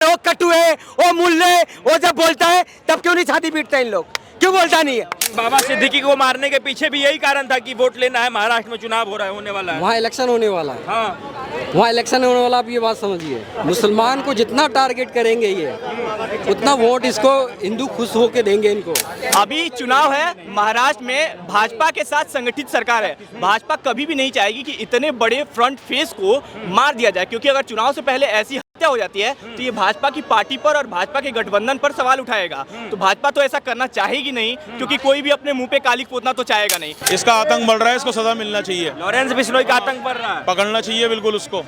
वो कटुए, वो मुल्ले, वो जब बोलता है तब क्यों नहीं छाती पीटते इन लोग, क्यों बोलता नहीं है? बाबा सिद्दीकी को मारने के पीछे भी यही कारण था कि वोट लेना है, महाराष्ट्र में चुनाव हो रहा है, होने वाला है। वहाँ इलेक्शन होने वाला है, हाँ, वहाँ इलेक्शन होने वाला, आप ये बात समझिए। मुसलमान को जितना टारगेट करेंगे ये, उतना वोट इसको हिंदू खुश होके देंगे इनको। अभी चुनाव है, महाराष्ट्र में भाजपा के साथ संगठित सरकार है। भाजपा कभी भी नहीं चाहेगी कि इतने बड़े फ्रंट फेस को मार दिया जाए, क्योंकि अगर चुनाव से पहले ऐसी हत्या हो जाती है तो ये भाजपा की पार्टी पर और भाजपा के गठबंधन पर सवाल उठाएगा। तो भाजपा तो ऐसा करना चाहेगी नहीं, क्योंकि कोई भी अपने मुंह पे काली पोतना तो चाहेगा नहीं। इसका आतंक बढ़ रहा है, इसको सजा मिलना चाहिए। लॉरेंस बिश्नोई का आतंक बढ़ रहा है, पकड़ना चाहिए बिल्कुल उसको।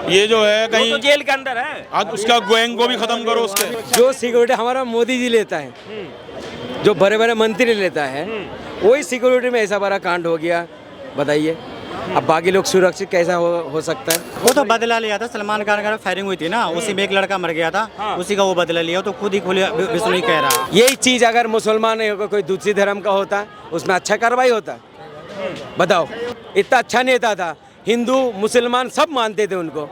ये जो है वो कहीं तो जेल के अंदर है। आज उसका गैंग को भी खत्म करो उसके। जो सिक्योरिटी हमारा मोदी जी लेता है, जो बड़े बड़े मंत्री लेता है, वही सिक्योरिटी में ऐसा बड़ा कांड हो गया, बताइए अब बाकी लोग सुरक्षित कैसा हो सकता है? वो तो बदला लिया था, सलमान खान का फायरिंग हुई थी ना, उसी में एक लड़का मर गया था, उसी का वो बदला लिया, तो खुद ही खुले बिश्नोई कह रहा है। यही चीज अगर मुसलमान कोई दूसरी धर्म का होता, उसमें अच्छा कार्रवाई होता। बताओ, इतना अच्छा नेता था, हिंदू मुसलमान सब मानते थे उनको,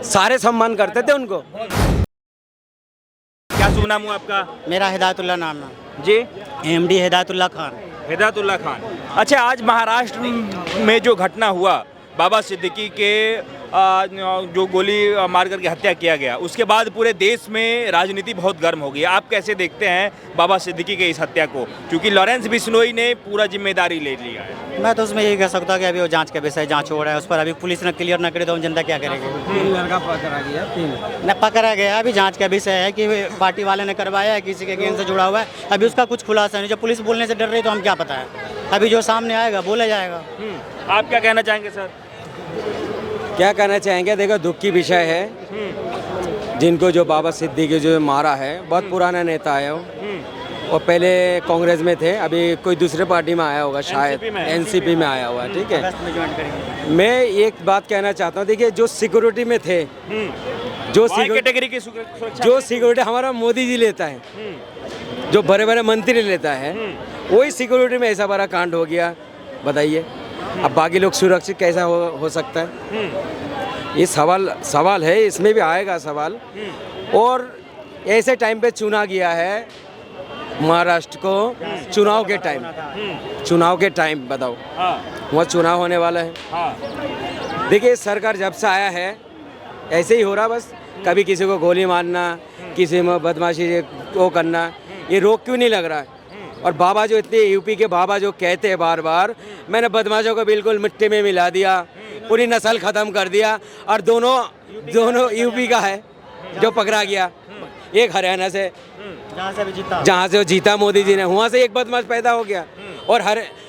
सारे सम्मान करते थे उनको। क्या शुभ नाम हुआ आपका? मेरा हिदायतुल्लाह नाम है जी, MD हिदायतुल्लाह खान। हिदायतुल्लाह खान। अच्छा, आज महाराष्ट्र में जो घटना हुआ, बाबा सिद्दीकी के जो गोली मार करके हत्या किया गया, उसके बाद पूरे देश में राजनीति बहुत गर्म हो गई। आप कैसे देखते हैं बाबा सिद्दीकी के इस हत्या को, क्योंकि लॉरेंस बिश्नोई ने पूरा जिम्मेदारी ले लिया है? मैं तो उसमें यही कह सकता हूँ कि अभी वो जांच का विषय, जांच हो रहा है, उस पर अभी पुलिस ने क्लियर न करे तो हम जनता क्या करेगी? लड़का पकड़ा गया, न पकड़ा गया, अभी जांच का विषय है कि पार्टी वाले ने करवाया है, किसी के गैंग से जुड़ा हुआ है, अभी उसका कुछ खुलासा नहीं। जब पुलिस बोलने से डर रही तो हम क्या पता है, अभी जो सामने आएगा बोला जाएगा। आप क्या कहना चाहेंगे सर? क्या कहना चाहेंगे? देखो, दुख की विषय है जिनको जो बाबा सिद्दीकी जो मारा है, बहुत पुराना नेता है वो, और पहले कांग्रेस में थे, अभी कोई दूसरे पार्टी में आया होगा शायद, एनसीपी में आया हुआ, ठीक है। मैं एक बात कहना चाहता हूँ, देखिए जो सिक्योरिटी में थे, जो कैटेगरी की सुरक्षा, जो सिक्योरिटी हमारा मोदी जी लेता है, जो बड़े बड़े मंत्री लेता है, वही सिक्योरिटी में ऐसा बड़ा कांड हो गया, बताइए अब बाकी लोग सुरक्षित कैसा हो सकता है? ये सवाल है, इसमें भी आएगा सवाल। और ऐसे टाइम पे चुना गया है महाराष्ट्र को, चुनाव के टाइम बताओ, वहाँ चुनाव होने वाला है। देखिए, सरकार जब से आया है ऐसे ही हो रहा, बस कभी किसी को गोली मारना, किसी में बदमाशी वो करना, ये रोक क्यों नहीं लग रहा है? और बाबा जो इतने यूपी के बाबा जो कहते हैं बार बार, मैंने बदमाशों को बिल्कुल मिट्टी में मिला दिया, पूरी नस्ल ख़त्म कर दिया, और दोनों यूपी का है जो पकड़ा गया, एक हरियाणा से, जहाँ से वो जीता मोदी जी ने, वहाँ से एक बदमाश पैदा हो गया,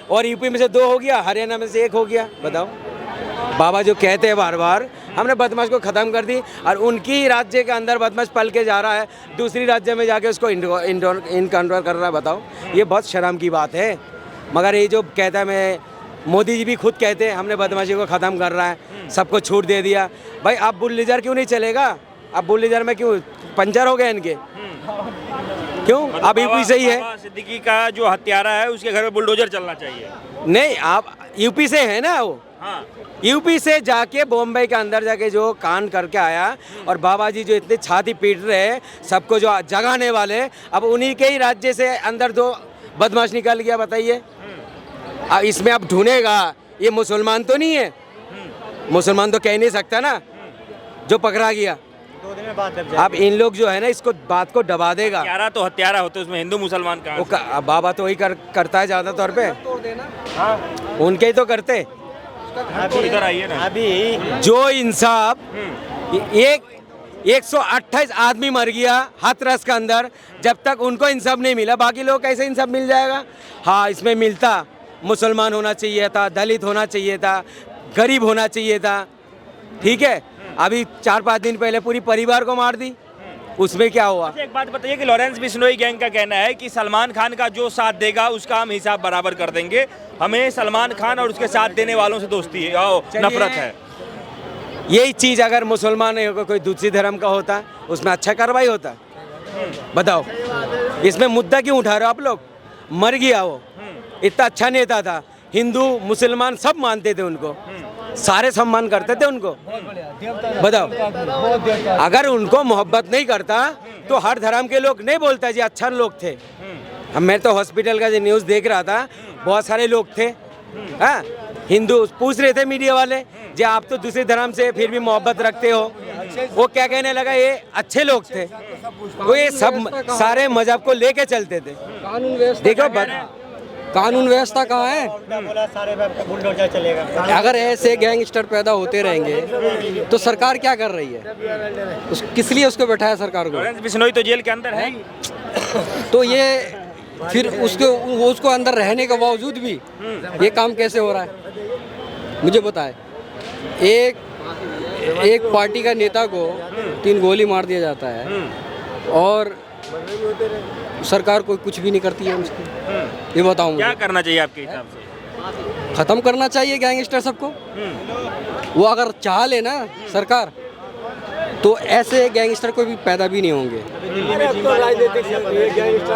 और यूपी में से 2 हो गया, हरियाणा में से 1 हो गया। बताओ, बाबा जो कहते हैं बार बार हमने बदमाश को ख़त्म कर दी, और उनकी राज्य के अंदर बदमाश पल के जा रहा है, दूसरी राज्य में जाके उसको इनकाउंटर कर रहा है। बताओ, ये बहुत शर्म की बात है। मगर ये जो कहता है, मैं मोदी जी भी खुद कहते हैं हमने बदमाशी को ख़त्म कर रहा है, सबको छूट दे दिया। भाई, अब बुलडोजर क्यों नहीं चलेगा? अब बुलडोजर में क्यों पंचर हो गए इनके? क्यों? अब यूपी से ही है। बाबा सिद्दीकी का जो हत्यारा है उसके घर में बुलडोजर चलना चाहिए। नहीं, आप यूपी से है ना वो, यूपी से जाके बॉम्बे के अंदर जाके जो कांड करके आया, और बाबा जी जो इतने छाती पीट रहे सबको जो जगाने वाले, अब उन्हीं के ही राज्य से अंदर 2 बदमाश निकल गया। बताइए, इसमें अब ढूंढेगा, ये मुसलमान तो नहीं है, मुसलमान तो कह नहीं सकता ना जो पकड़ा गया। 2 दिन में बात जब अब इन लोग जो है ना, इसको बात को दबा देगा। हत्यारा तो हत्यारा होते, उसमें हिंदू मुसलमान का बाबा तो वही करता है ज़्यादा तौर पे, उनके ही तो करते। इधर आइए ना। अभी जो इंसाफ 128 आदमी मर गया हाथरस के अंदर, जब तक उनको इंसाफ नहीं मिला, बाकी लोग कैसे इंसाफ मिल जाएगा? हाँ, इसमें मिलता, मुसलमान होना चाहिए था, दलित होना चाहिए था, गरीब होना चाहिए था, ठीक है। अभी 4-5 दिन पहले पूरी परिवार को मार दी, उसमें क्या हुआ? एक बात बताइए कि लॉरेंस बिश्नोई गैंग का कहना है कि सलमान खान का जो साथ देगा उसका हम हिसाब बराबर कर देंगे, हमें सलमान खान और उसके साथ देने वालों से दोस्ती है, नफरत है। यही चीज़ अगर मुसलमान कोई दूसरी धर्म का होता, उसमें अच्छा कार्रवाई होता। बताओ, इसमें मुद्दा क्यों उठा रहे हो आप लोग? मर गया वो, इतना अच्छा नेता था, हिंदू मुसलमान सब मानते थे उनको, सारे सम्मान करते थे उनको। बताओ, अगर उनको मोहब्बत नहीं करता तो हर धर्म के लोग नहीं बोलता जी अच्छा लोग थे। अब मैं तो हॉस्पिटल का जो न्यूज़ देख रहा था, बहुत सारे लोग थे, हाँ, हिंदू पूछ रहे थे मीडिया वाले जी आप तो दूसरे धर्म से फिर भी मोहब्बत रखते हो। वो क्या कहने लगा, ये अच्छे लोग थे, वो ये सब सारे मजहब को लेके चलते थे। देखो कानून व्यवस्था कहाँ है? बुलडोजर चलेगा। अगर ऐसे गैंगस्टर पैदा होते रहेंगे तो सरकार क्या कर रही है? किस लिए उसको बैठाया सरकार को? लॉरेंस बिश्नोई तो जेल के अंदर है। तो ये फिर उसको अंदर रहने के बावजूद भी ये काम कैसे हो रहा है मुझे बताए। एक पार्टी का नेता को 3 गोली मार दिया जाता है और सरकार कोई कुछ भी नहीं करती है उसकी। ये बताऊँ क्या करना चाहिए आपके हिसाब से? खत्म करना चाहिए गैंगस्टर सबको। वो अगर चाह ले ना सरकार तो ऐसे गैंगस्टर कोई भी पैदा भी नहीं होंगे।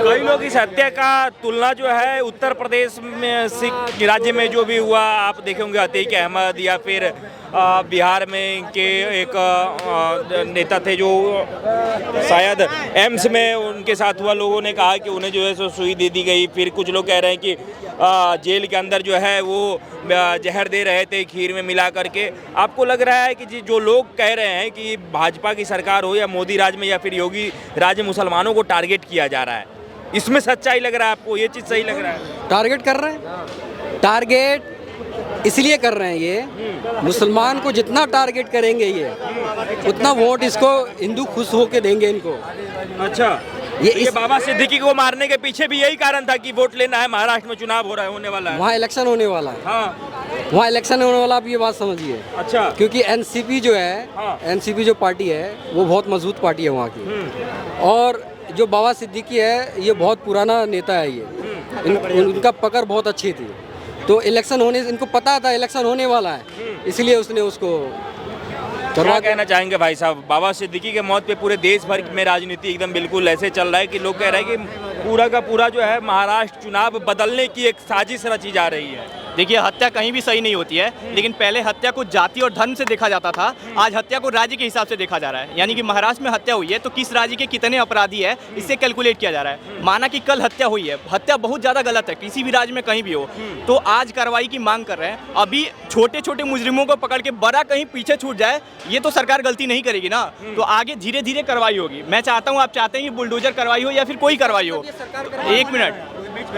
कई लोग इस हत्या का तुलना जो है उत्तर प्रदेश में सिख राज्य में जो भी हुआ, आप देखे होंगे अतीक अहमद या फिर बिहार में के एक नेता थे जो शायद एम्स में उनके साथ हुआ। लोगों ने कहा कि उन्हें जो है सो सुई दे दी गई। फिर कुछ लोग कह रहे हैं कि जेल के अंदर जो है वो जहर दे रहे थे खीर में मिला करके। आपको लग रहा है कि जो लोग कह रहे हैं कि भाजपा की सरकार हो या मोदी राज में या फिर योगी राज में मुसलमानों को टारगेट किया जा रहा है, इसमें सच्चाई लग रहा है आपको? ये चीज़ सही लग रहा है? टारगेट कर रहे हैं, टारगेट इसलिए कर रहे हैं। ये मुसलमान को जितना टारगेट करेंगे ये उतना वोट इसको हिंदू खुश होके देंगे इनको। अच्छा, ये बाबा सिद्दीकी को मारने के पीछे भी यही कारण था कि वोट लेना है। महाराष्ट्र में चुनाव हो रहा है, होने वाला है, वहाँ इलेक्शन होने वाला है। हाँ, वहाँ इलेक्शन होने वाला, आप ये बात समझिए। अच्छा, क्योंकि एनसीपी जो है, हाँ। एनसीपी जो पार्टी है वो बहुत मजबूत पार्टी है वहाँ की। और जो बाबा सिद्दीकी है ये बहुत पुराना नेता है। ये उनका पकड़ बहुत अच्छी थी। तो इलेक्शन होने, इनको पता था इलेक्शन होने वाला है, इसलिए उसने उसको क्या कहना चाहेंगे भाई साहब? बाबा सिद्दीकी के मौत पे पूरे देश भर में राजनीति एकदम बिल्कुल ऐसे चल रहा है कि लोग कह रहे हैं कि पूरा का पूरा जो है महाराष्ट्र चुनाव बदलने की एक साजिश रची जा रही है। देखिए, हत्या कहीं भी सही नहीं होती है, लेकिन पहले हत्या को जाति और धर्म से देखा जाता था, आज हत्या को राज्य के हिसाब से देखा जा रहा है। यानी कि महाराष्ट्र में हत्या हुई है तो किस राज्य के कितने अपराधी है इससे कैलकुलेट किया जा रहा है। माना कि कल हत्या हुई है, हत्या बहुत ज़्यादा गलत है किसी भी राज्य में कहीं भी हो, तो आज कार्रवाई की मांग कर रहे हैं। अभी छोटे छोटे मुजरिमों को पकड़ के बड़ा कहीं पीछे छूट जाए, ये तो सरकार गलती नहीं करेगी ना, तो आगे धीरे धीरे कार्रवाई होगी। मैं चाहता हूँ, आप चाहते हैं कि बुलडोजर कार्रवाई हो या फिर कोई कार्रवाई हो?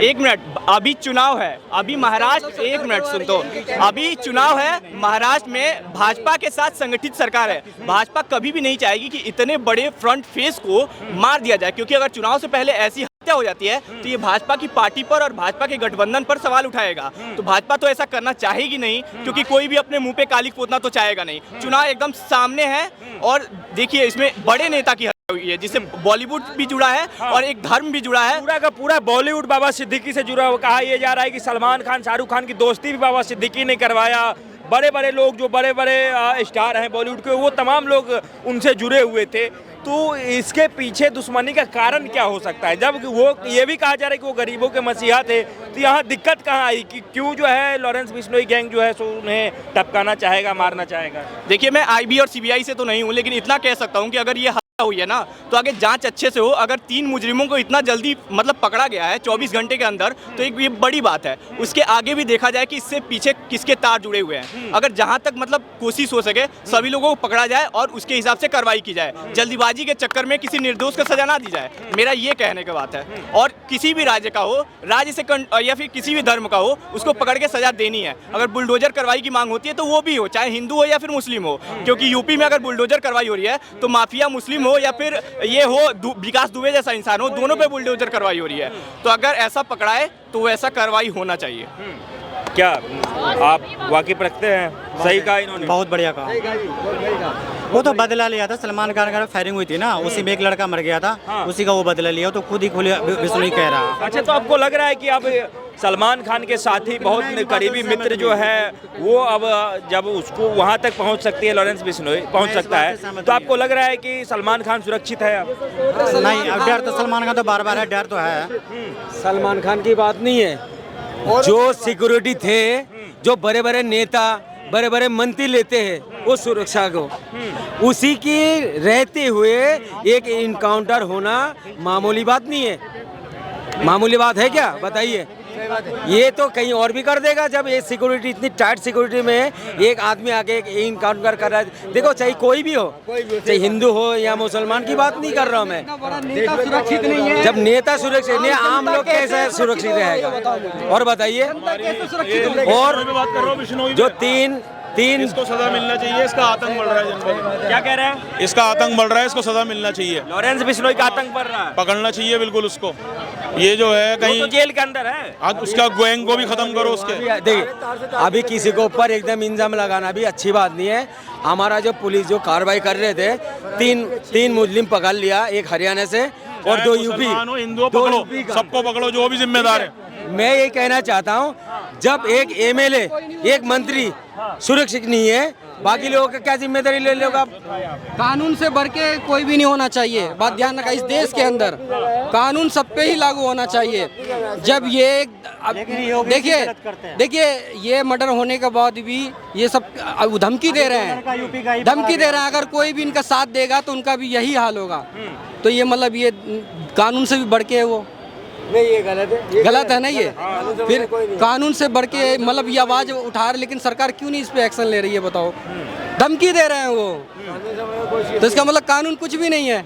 एक मिनट, अभी चुनाव है, अभी महाराष्ट्र, एक मिनट सुन तो, अभी चुनाव है, महाराष्ट्र में भाजपा के साथ संगठित सरकार है। भाजपा कभी भी नहीं चाहेगी कि इतने बड़े फ्रंट फेस को मार दिया जाए, क्योंकि अगर चुनाव से पहले ऐसी हत्या हो जाती है तो ये भाजपा की पार्टी पर और भाजपा के गठबंधन पर सवाल उठाएगा। तो भाजपा तो ऐसा करना चाहेगी नहीं, क्योंकि कोई भी अपने मुंह पे काली पोतना तो चाहेगा नहीं। चुनाव एकदम सामने है और देखिए इसमें बड़े नेता की हुई है जिससे बॉलीवुड भी जुड़ा है और एक धर्म भी जुड़ा है। पूरा का पूरा बॉलीवुड बाबा सिद्दीकी से जुड़ा हुआ। कहा यह जा रहा है कि सलमान खान, शाहरुख खान की दोस्ती भी बाबा सिद्दीकी ने करवाया। बड़े बड़े लोग जो बड़े बड़े स्टार हैं बॉलीवुड के, वो तमाम लोग उनसे जुड़े हुए थे। तो इसके पीछे दुश्मनी का कारण क्या हो सकता है? जब वो ये भी कहा जा रहा है कि वो गरीबों के मसीहा थे, तो यहाँ दिक्कत कहाँ आई कि क्यों जो है लॉरेंस बिश्नोई गैंग जो है सो उन्हें टपकाना चाहेगा, मारना चाहेगा? देखिए, मैं आईबी और सीबीआई से तो नहीं हूँ, लेकिन इतना कह सकता हूँ कि अगर ये हुई है ना तो आगे जांच अच्छे से हो। अगर 3 मुजरिमों को इतना जल्दी मतलब पकड़ा गया है 24 घंटे के अंदर, तो एक ये बड़ी बात है। उसके आगे भी देखा जाए कि इससे पीछे किसके तार जुड़े हुए हैं। अगर जहां तक मतलब कोशिश हो सके सभी लोगों को पकड़ा जाए और उसके हिसाब से कार्रवाई की जाए। जल्दीबाजी के चक्कर में किसी निर्दोष को सजा ना दी जाए, मेरा ये कहने की बात है। और किसी भी राज्य का हो, राज्य से या फिर किसी भी धर्म का हो, उसको पकड़ के सजा देनी है। अगर बुलडोजर कार्रवाई की मांग होती है तो वो भी हो, चाहे हिंदू हो या फिर मुस्लिम हो। क्योंकि यूपी में अगर बुलडोजर कार्रवाई हो रही है तो माफिया मुस्लिम हो या फिर ये हो विकास दुबे जैसा इंसान हो, दोनों पे बुलडोजर कार्रवाई हो रही है। तो अगर ऐसा पकड़ाए तो वैसा कार्रवाई होना चाहिए। क्या आप वाकिफ रखते हैं? सही कहा इन्होंने, बहुत बढ़िया कहा। वो तो बदला लिया था, सलमान खान का फायरिंग हुई थी ना, उसी में एक लड़का मर गया था, उसी का वो बदला लिया, तो खुद ही खुले बिश्नोई कह रहा। अच्छा, तो आपको लग रहा है कि अब सलमान खान के साथी बहुत करीबी मित्र जो है वो अब जब उसको वहां तक पहुंच सकती है, लॉरेंस बिश्नोई पहुंच सकता है, तो आपको लग रहा है कि सलमान खान सुरक्षित है? अब नहीं, अब डर तो सलमान खान तो बार बार है, डर तो है। सलमान खान की बात नहीं है, जो सिक्योरिटी थे, जो बड़े बड़े नेता बड़े बड़े मंत्री लेते हैं वो सुरक्षा को, उसी की रहते हुए एक इनकाउंटर होना मामूली बात नहीं है। मामूली बात है क्या, बताइए। ये तो कहीं और भी कर देगा जब ये सिक्योरिटी, इतनी टाइट सिक्योरिटी में एक आदमी आके एक इनकाउंटर कर रहा है। देखो चाहे कोई भी हो, चाहे हिंदू हो या मुसलमान की बात नहीं कर रहा हूँ मैं। सुरक्षित नहीं है। जब नेता सुरक्षित नहीं, आम लोग कैसे सुरक्षित रहेगा? और बताइए। और मैं बात कर रहा हूँ बिश्नोई जो में। तीन इसको सजा मिलना चाहिए, इसका आतंक बढ़ रहा है जनता में। क्या कह रहे हैं? इसका आतंक बढ़ रहा है, इसको सजा मिलना चाहिए, लॉरेंस बिश्नोई का आतंक बढ़ रहा है, पकड़ना चाहिए बिल्कुल उसको। ये जो है वो कहीं तो जेल के अंदर है। आज उसका गैंग को भी खत्म करो उसके। देखिए, अभी किसी को ऊपर एकदम इल्जाम लगाना भी अच्छी बात नहीं है। हमारा जो पुलिस जो कार्रवाई कर रहे थे, तीन मुस्लिम पकड़ लिया, एक हरियाणा से और दो यूपी। हिंदुओं पकड़ो, सबको पकड़ो जो भी जिम्मेदार है। मैं ये कहना चाहता हूँ, जब एक एमएलए, एक मंत्री सुरक्षित नहीं है, बाकी लोगों का क्या जिम्मेदारी ले लोगे आप? कानून से बढ़ के कोई भी नहीं होना चाहिए। बात ध्यान रखा, इस देश के अंदर कानून सब पे ही लागू होना चाहिए। जब ये देखिए ये मर्डर होने के बाद भी ये सब धमकी दे रहे हैं, धमकी दे रहे हैं। अगर कोई भी इनका साथ देगा तो उनका भी यही हाल होगा। तो ये मतलब ये कानून से भी बढ़ के है वो। नहीं, ये गलत है, गलत है ना ये। फिर कानून से बढ़ के मतलब ये आवाज उठा रहे, लेकिन सरकार क्यों नहीं इस पे एक्शन ले रही है बताओ? धमकी दे रहे हैं वो, तो इसका मतलब कानून कुछ भी नहीं है,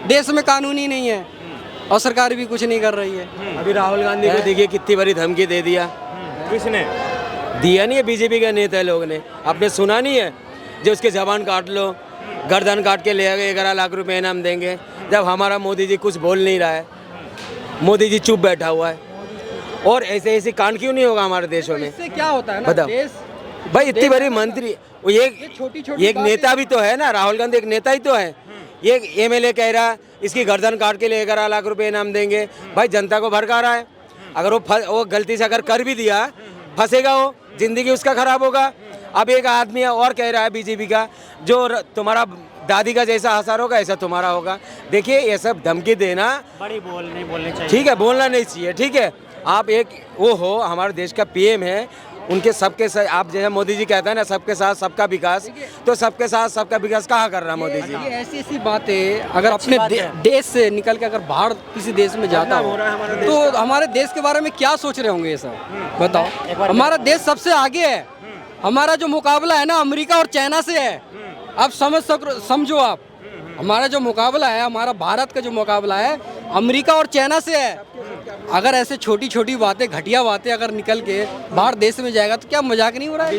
देश में कानून ही नहीं है और सरकार भी कुछ नहीं कर रही है। अभी राहुल गांधी को देखिए कितनी बड़ी धमकी दे दिया। किसने दिया नहीं है? बीजेपी के नेता लोग ने। आपने सुना नहीं है? जो उसके जबान काट लो, गर्दन काट के ले गए, 11 लाख रुपए इनाम देंगे। जब हमारा मोदी जी कुछ बोल नहीं रहा है, मोदी जी चुप बैठा हुआ है। और ऐसे कांड क्यों नहीं होगा हमारे देशों में? इससे क्या होता है ना, बताओ भाई, इतनी बड़ी मंत्री, छोटी एक नेता भी तो है ना, राहुल गांधी एक नेता ही तो है। ये एमएलए कह रहा है इसकी गर्दन काट के लिए 11 लाख रुपए इनाम देंगे। भाई जनता को भड़का रहा है। अगर वो गलती से अगर कर भी दिया, फंसेगा वो, जिंदगी उसका खराब होगा। अब एक आदमी और कह रहा है बीजेपी का, जो तुम्हारा दादी का जैसा असर होगा ऐसा तुम्हारा होगा। देखिए ये सब धमकी देना बड़ी नहीं बोलनी चाहिए। ठीक है, बोलना नहीं चाहिए, ठीक है। आप एक वो हो, हमारे देश का पीएम है, उनके सबके साथ, आप जैसे मोदी जी कहते हैं ना सबके साथ सबका विकास, तो सबके साथ सबका विकास कहाँ कर रहा है मोदी जी? ये ऐसी बातें अगर अपने देश से निकल के अगर बाहर किसी देश में जाता हो तो हमारे देश के बारे में क्या सोच रहे होंगे ये सब बताओ? हमारा देश सबसे आगे है। हमारा जो मुकाबला है ना अमेरिका और चाइना से है। आप समझो आप, हमारा जो मुकाबला है, हमारा भारत का जो मुकाबला है अमेरिका और चाइना से है। अगर ऐसे छोटी छोटी बातें, घटिया बातें अगर निकल के बाहर देश में जाएगा तो क्या मजाक नहीं हो रहा है?